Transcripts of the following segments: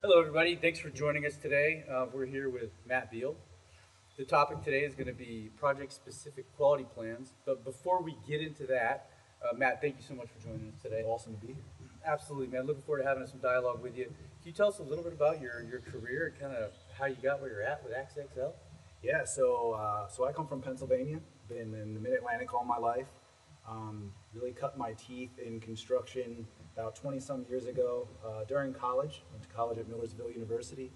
Hello, everybody. Thanks for joining us today. We're here with Matt Beal. The topic today is going to be project-specific quality plans. But before we get into that, Matt, thank you so much for joining us today. Awesome to be here. Absolutely, man. Looking forward to having some dialogue with you. Can you tell us a little bit about your career and kind of how you got where you're at with AXA XL? Yeah, so I come from Pennsylvania. Been in the Mid-Atlantic all my life. Really cut my teeth in construction about 20 some years ago during college. Went to college at Millersville University,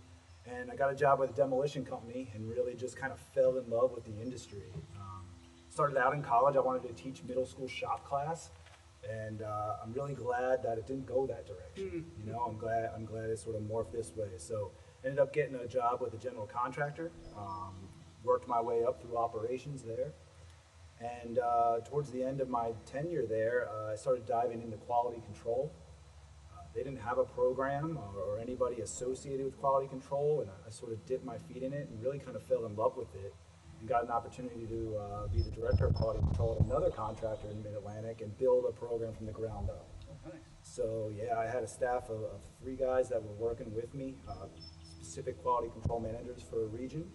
and I got a job with a demolition company, and really just kind of fell in love with the industry. Started out in college. I wanted to teach middle school shop class, and I'm really glad that it didn't go that direction. I'm glad it sort of morphed this way. So ended up getting a job with a general contractor. Worked my way up through operations there. And towards the end of my tenure there, I started diving into quality control. They didn't have a program or anybody associated with quality control, and I sort of dipped my feet in it and really kind of fell in love with it, and got an opportunity to be the director of quality control at another contractor in Mid-Atlantic and build a program from the ground up. Oh, nice. So yeah, I had a staff of three guys that were working with me, specific quality control managers for a region.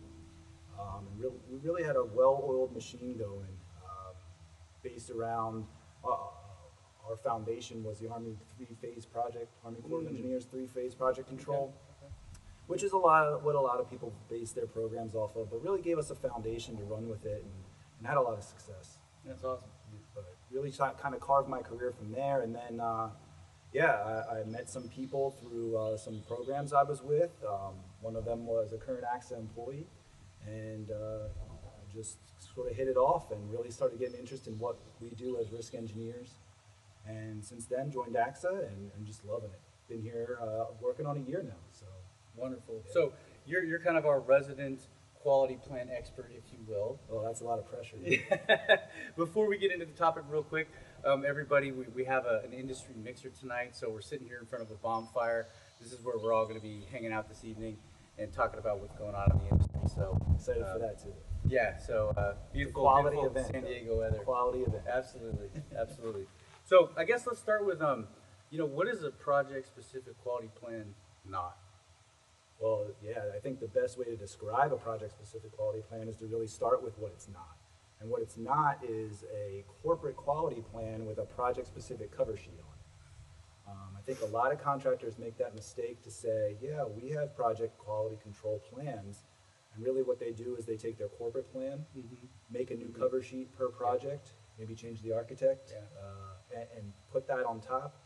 We really had a well-oiled machine going, based around our foundation was the Army three-phase project, Army Corps of Engineers three-phase project control, Okay. which is a lot of what a lot of people base their programs off of, but really gave us a foundation to run with it, and had a lot of success. That's awesome. But really kind of carved my career from there, and then yeah, I met some people through some programs I was with. One of them was a current AXA employee, and I just sort of hit it off and really started getting interest in what we do as risk engineers. And since then, joined AXA and just loving it. Been here working on a year now. So Wonderful. yeah. So you're kind of our resident quality plan expert, if you will. Well, that's a lot of pressure. Before we get into the topic real quick, everybody, we have an industry mixer tonight, so we're sitting here in front of a bonfire. This is where we're all going to be hanging out this evening and talking about what's going on in the industry. So Excited for that too. yeah, so beautiful, Quality beautiful event. San Diego weather. Quality event. Absolutely, absolutely. So I guess let's start with what is a project-specific quality plan not? Well, yeah, I think the best way to describe a project-specific quality plan is to really start with what it's not. And what it's not is a corporate quality plan with a project-specific cover sheet on it. I think a lot of contractors make that mistake to say, yeah, we have project quality control plans. And really what they do is they take their corporate plan, make a new cover sheet per project, maybe change the architect, and put that on top.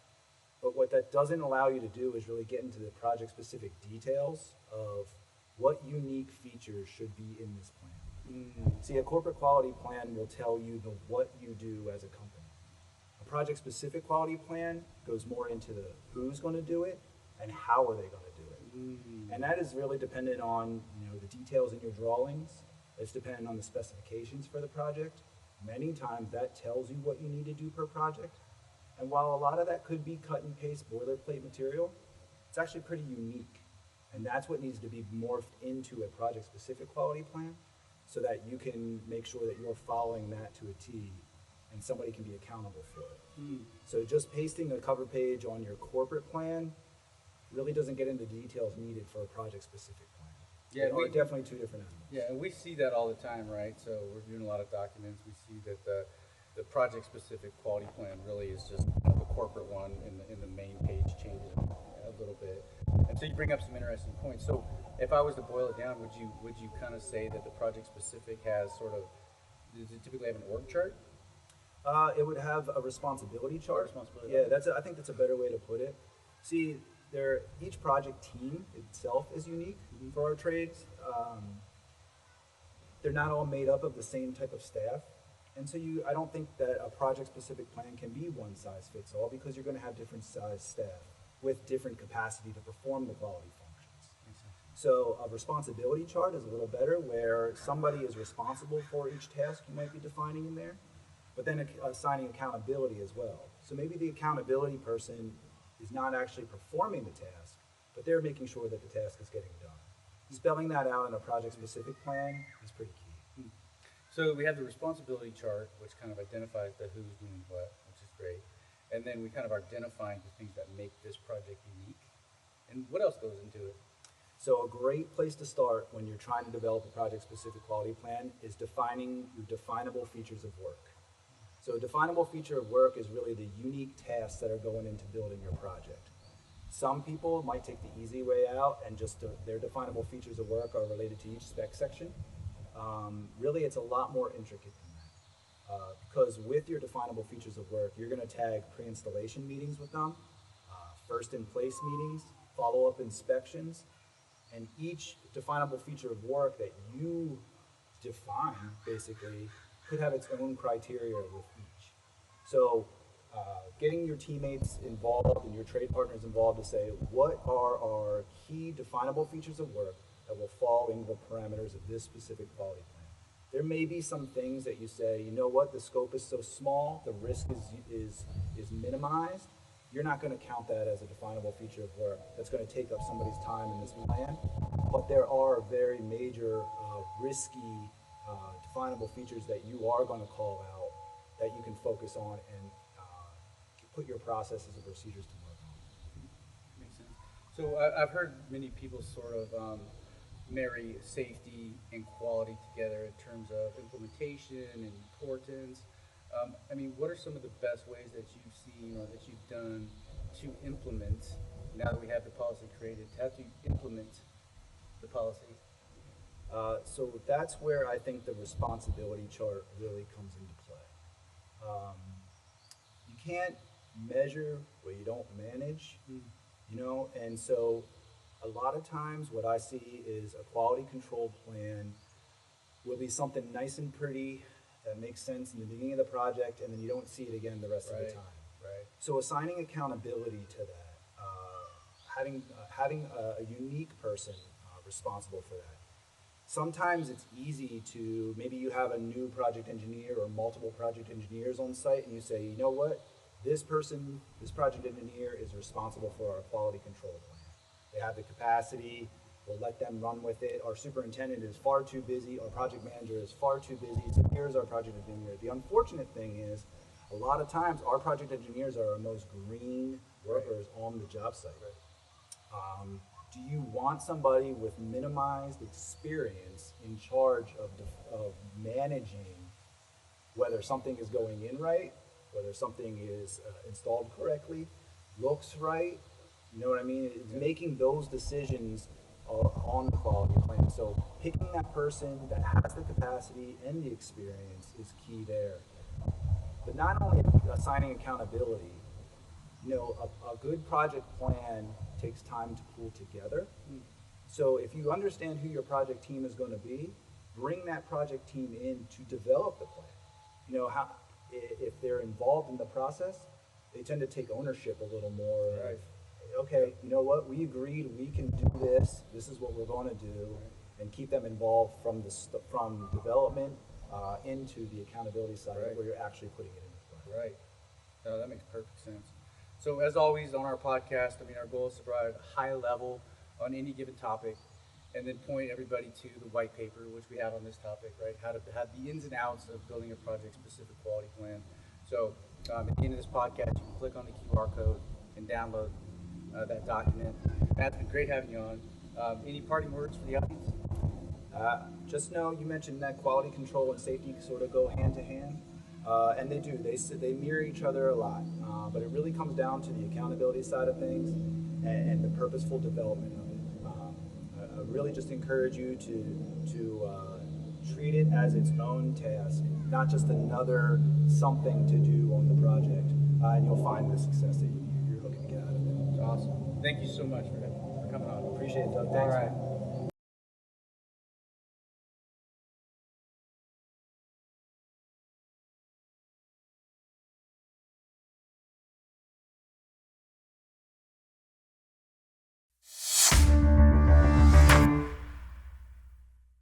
But what that doesn't allow you to do is really get into the project-specific details of what unique features should be in this plan. See, a corporate quality plan will tell you the what you do as a company. A project-specific quality plan goes more into the who's going to do it and how are they going to do it. And that is really dependent on the details in your drawings. It's dependent on the specifications for the project. Many times that tells you what you need to do per project. And while a lot of that could be cut and paste boilerplate material, it's actually pretty unique. And that's what needs to be morphed into a project-specific quality plan so that you can make sure that you're following that to a T and somebody can be accountable for it. So just pasting a cover page on your corporate plan really doesn't get into the details needed for a project-specific plan. Yeah, They are definitely two different animals. Yeah, and we see that all the time, right? So we're doing a lot of documents. We see that the project-specific quality plan really is just the corporate one in the main page changes a little bit. And so you bring up some interesting points. So if I was to boil it down, would you kind of say that the project-specific has sort of, does it typically have an org chart? It would have a responsibility chart. Responsibility. Yeah, I think that's a better way to put it. See, each project team itself is unique for our trades. They're not all made up of the same type of staff. And so I don't think that a project-specific plan can be one size fits all because you're going to have different size staff with different capacity to perform the quality functions. So a responsibility chart is a little better where somebody is responsible for each task you might be defining in there, but then assigning accountability as well. So maybe the accountability person is not actually performing the task, but they're making sure that the task is getting done. Spelling that out in a project-specific plan is pretty key. So we have the responsibility chart, which kind of identifies the who's doing what, which is great. And then we kind of are identifying the things that make this project unique. And what else goes into it? So a great place to start when you're trying to develop a project-specific quality plan is defining your definable features of work. So a definable feature of work is really the unique tasks that are going into building your project. Some people might take the easy way out and just their definable features of work are related to each spec section. Really, it's a lot more intricate than that. Because with your definable features of work, you're going to tag pre-installation meetings with them, first in place meetings, follow-up inspections, and each definable feature of work that you define, basically, could have its own criteria with each. So getting your teammates involved and your trade partners involved to say, what are our key definable features of work that will fall into the parameters of this specific quality plan? There may be some things that you say, you know what, the scope is so small, the risk is minimized. You're not going to count that as a definable feature of work. That's going to take up somebody's time in this plan. But there are very major risky definable features that you are going to call out that you can focus on and put your processes and procedures to work on. Makes sense. So I've heard many people sort of marry safety and quality together in terms of implementation and importance. I mean, what are some of the best ways that you've seen or that you've done to implement, now that we have the policy created, how to implement the policy? So that's where I think the responsibility chart really comes into play. You can't measure what you don't manage, you know, and so a lot of times what I see is a quality control plan will be something nice and pretty that makes sense in the beginning of the project, and then you don't see it again the rest of the time. Right. So assigning accountability to that, having a unique person responsible for that. Sometimes it's easy to, maybe you have a new project engineer or multiple project engineers on site, and you say, you know what, this person, this project engineer is responsible for our quality control plan. They have the capacity, we'll let them run with it. Our superintendent is far too busy, our project manager is far too busy, so here's our project engineer. The unfortunate thing is, a lot of times our project engineers are our most green workers on the job site. Do you want somebody with minimized experience in charge of managing whether something is going in right, whether something is installed correctly, looks right, you know what I mean? It's making those decisions on the quality plan. So picking that person that has the capacity and the experience is key there. But not only assigning accountability, you know, a good project plan takes time to pull together. So if you understand who your project team is going to be, bring that project team in to develop the plan. You know, if they're involved in the process, they tend to take ownership a little more. Right. Okay, you know what, we agreed we can do this, this is what we're going to do, and keep them involved from development into the accountability side where you're actually putting it into play. Right. No, that makes perfect sense. So as always on our podcast, I mean, our goal is to provide a high level on any given topic and then point everybody to the white paper, which we have on this topic, right? How to have the ins and outs of building a project-specific quality plan. So at the end of this podcast, you can click on the QR code and download that document. Matt, it's been great having you on. Any parting words for the audience? Just know you mentioned that quality control and safety sort of go hand to hand. And they do. They mirror each other a lot. But it really comes down to the accountability side of things and the purposeful development of it. I really just encourage you to treat it as its own task, not just another something to do on the project. And you'll find the success that you're looking to get out of it. Awesome. Thank you so much for coming on. Appreciate it, Doug. All Thanks. right.